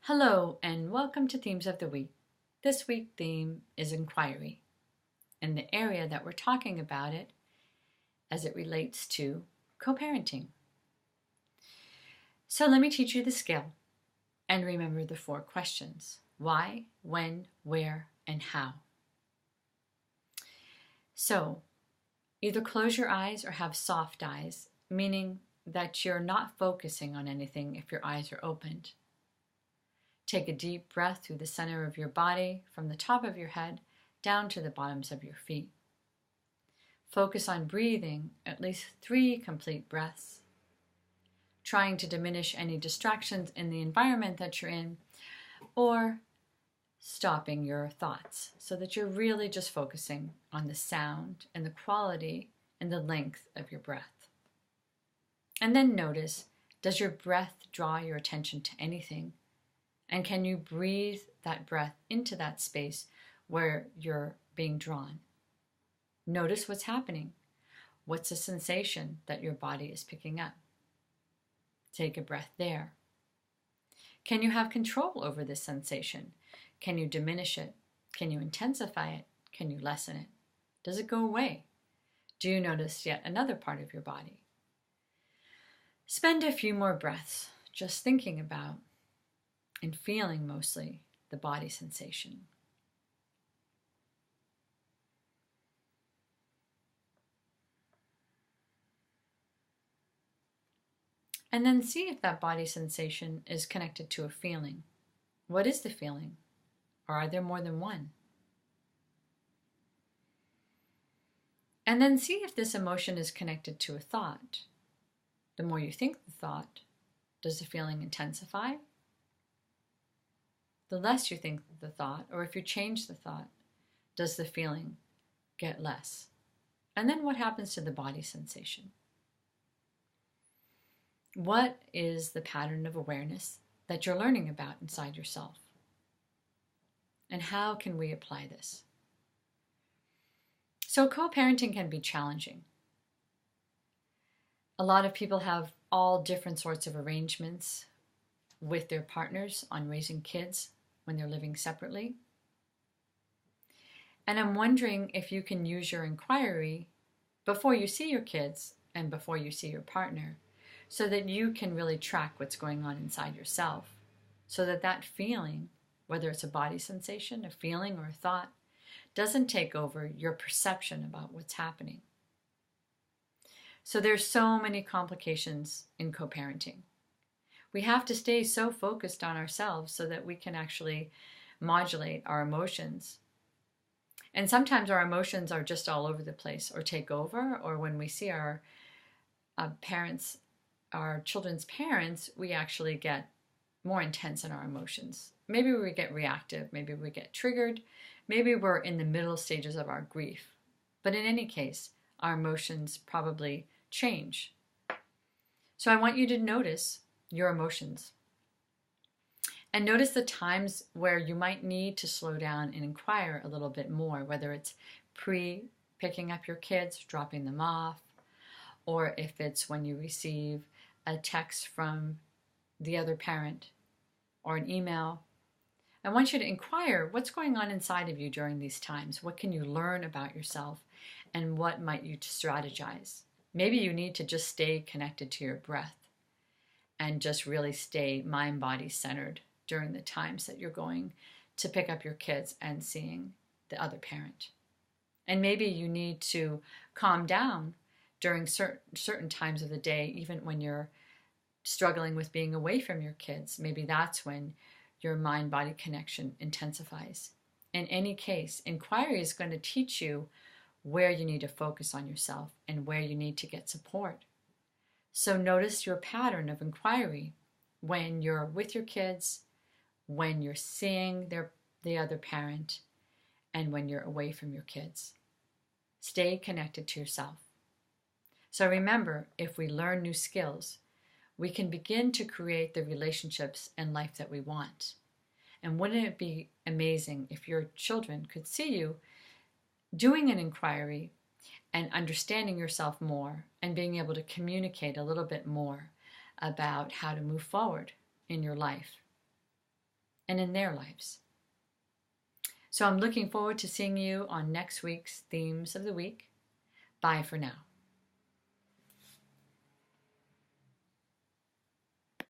Hello and welcome to Themes of the Week. This week's theme is inquiry, and the area that we're talking about it as it relates to co-parenting. So let me teach you the skill and remember the 4 questions: why, when, where, and how. So either close your eyes or have soft eyes, meaning that you're not focusing on anything if your eyes are opened. Take a deep breath through the center of your body, from the top of your head down to the bottoms of your feet. Focus on breathing at least 3 complete breaths, trying to diminish any distractions in the environment that you're in, or stopping your thoughts so that you're really just focusing on the sound and the quality and the length of your breath. And then notice, does your breath draw your attention to anything? And can you breathe that breath into that space where you're being drawn? Notice what's happening. What's the sensation that your body is picking up? Take a breath there. Can you have control over this sensation? Can you diminish it? Can you intensify it? Can you lessen it? Does it go away? Do you notice yet another part of your body? Spend a few more breaths just thinking about and feeling mostly the body sensation. And then see if that body sensation is connected to a feeling. What is the feeling? Or are there more than one? And then see if this emotion is connected to a thought. The more you think the thought, does the feeling intensify? The less you think the thought, or if you change the thought, does the feeling get less? And then what happens to the body sensation? What is the pattern of awareness that you're learning about inside yourself? And how can we apply this? So co-parenting can be challenging. A lot of people have all different sorts of arrangements with their partners on raising kids when they're living separately. And I'm wondering if you can use your inquiry before you see your kids and before you see your partner, so that you can really track what's going on inside yourself, so that that feeling, whether it's a body sensation, a feeling, or a thought, doesn't take over your perception about what's happening. So there's so many complications in co-parenting. We have to stay so focused on ourselves so that we can actually modulate our emotions. And sometimes our emotions are just all over the place or take over, or when we see our parents, our children's parents, we actually get more intense in our emotions. Maybe we get reactive, maybe we get triggered, maybe we're in the middle stages of our grief. But in any case, our emotions probably change. So I want you to notice your emotions. And notice the times where you might need to slow down and inquire a little bit more, whether it's picking up your kids, dropping them off, or if it's when you receive a text from the other parent or an email. I want you to inquire what's going on inside of you during these times. What can you learn about yourself, and what might you strategize? Maybe you need to just stay connected to your breath and just really stay mind-body centered during the times that you're going to pick up your kids and seeing the other parent. And maybe you need to calm down during certain times of the day, even when you're struggling with being away from your kids. Maybe that's when your mind-body connection intensifies. In any case, inquiry is going to teach you where you need to focus on yourself and where you need to get support. So notice your pattern of inquiry when you're with your kids, when you're seeing the other parent, and when you're away from your kids. Stay connected to yourself. So remember, if we learn new skills, we can begin to create the relationships and life that we want. And wouldn't it be amazing if your children could see you doing an inquiry and understanding yourself more and being able to communicate a little bit more about how to move forward in your life? and in their lives. So I'm looking forward to seeing you on next week's Themes of the Week. Bye for now.